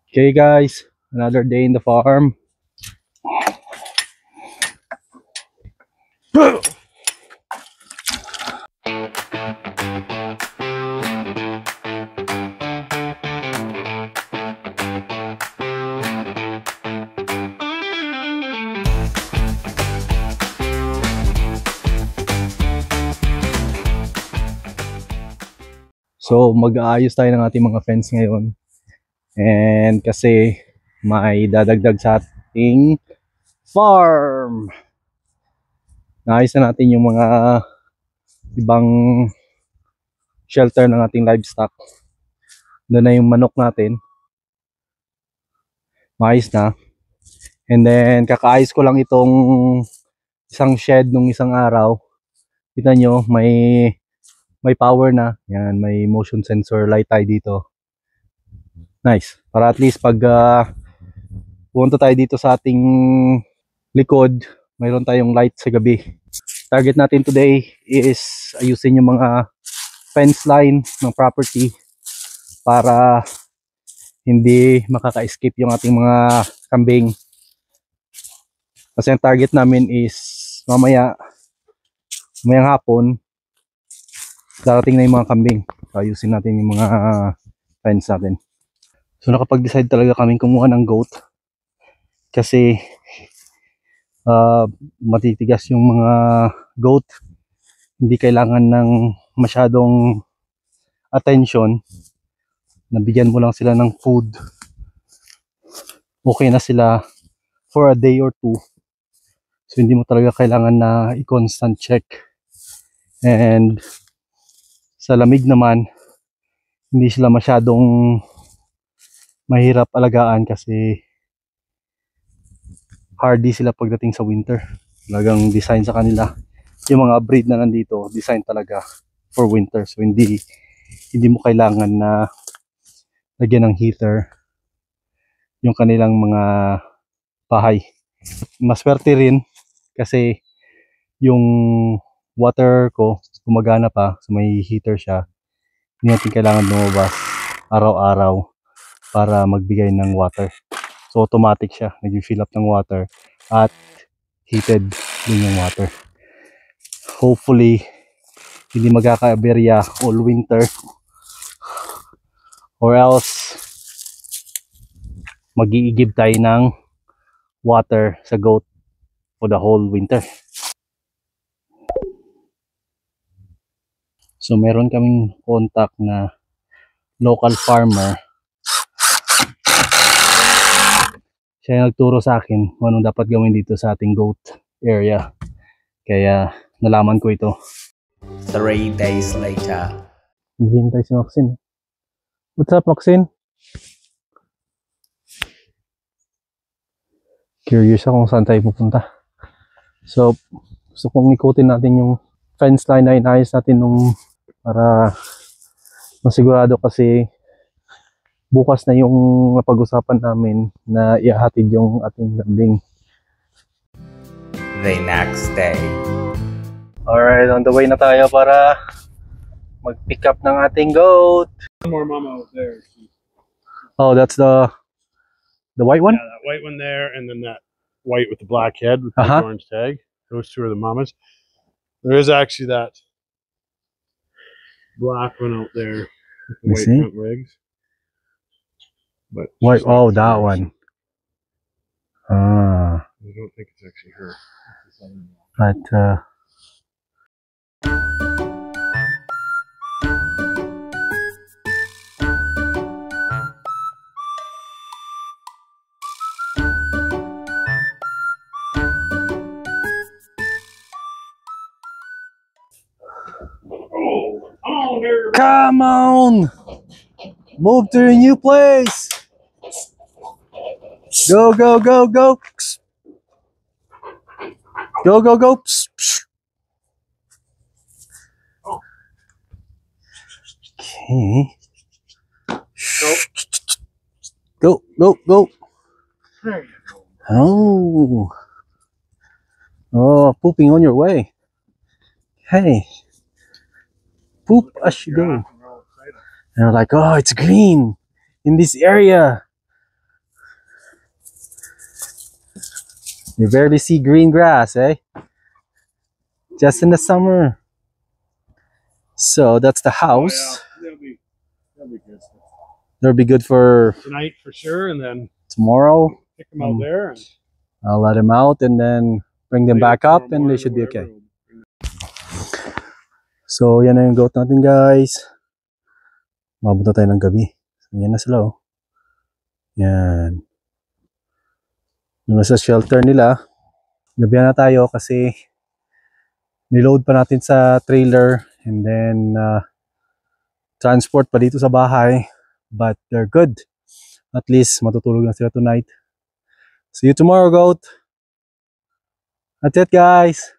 Okay guys, another day in the farm. So mag-aayos tayo ng ating mga fence ngayon. And kasi may dadagdag sa ating farm. Naayos na natin yung mga ibang shelter ng ating livestock. Doon na yung manok natin. Maayos na. And then kakaayos ko lang itong isang shed nung isang araw. Kita nyo, may power na. Yan, may motion sensor light tayo dito. Nice. Para at least pag pumunta tayo dito sa ating likod, mayroon tayong light sa gabi. Target natin today is ayusin yung mga fence line ng property para hindi makaka-escape yung ating mga kambing. Kasi ang target namin is mamayang hapon darating na yung mga kambing. Ayusin natin yung mga fence natin. So nakapag-decide talaga kaming kumuha ng goat kasi matitigas yung mga goat. Hindi kailangan ng masyadong attention. Nabigyan mo lang sila ng food, okay na sila for a day or two. So hindi mo talaga kailangan na i-constant check. And sa lamig naman, hindi sila masyadong mahirap alagaan kasi hardy sila pagdating sa winter. Talagang design sa kanila. Yung mga breed na nandito, design talaga for winter. So hindi mo kailangan na lagyan ng heater yung kanilang mga bahay. Maswerte rin kasi yung water ko gumagana pa, so may heater siya. Hindi natin kailangan lumabas araw-araw para magbigay ng water. So automatic siya, nag-fill up ng water at heated din yung water. Hopefully hindi magkaka-aberya all winter or else mag-iigib tayo ng water sa goat for the whole winter. So meron kaming contact na local farmer. Siya nagturo sa akin kung anong dapat gawin dito sa ating goat area. Kaya nalaman ko ito. 3 days later. Hihintay si Maxine. What's up, Maxine? Curious ako kung saan tayo pupunta. So, gusto kong ikutin natin yung fence line na inayos natin nung para masigurado kasi bukas na yung napag-usapan namin na ihahatid yung ating kambing. The next day. Alright, on the way na tayo para mag-pick up ng ating goat. One more mama out there. Oh, that's the white one? Yeah, that white one there, and then that white with the black head with the orange tag. Those two are the mamas. There is actually that black one out there with the white front legs. But white, oh, that one. I don't think it's actually her. But come on, move to a new place. Go, go, go, go. Go, go, go. Okay. Go, go, go. There you go. Oh. Oh, pooping on your way. Hey. Poop as you go. And I'm like, oh, it's green in this area. You barely see green grass, eh? Just in the summer. So that's the house. That'll be good. That'll be good for Tonight for sure, and then tomorrow. pick them out there. And I'll let them out and then bring them back up and they should be okay. So yan na yung goat natin, guys. Mabuta tayo ng gabi. So, yan na sila, oh. Yan. Yung sa shelter nila, gabihan na tayo kasi niload pa natin sa trailer and then transport pa dito sa bahay. But they're good. At least matutulog na sila tonight. See you tomorrow, goat. That's it, guys.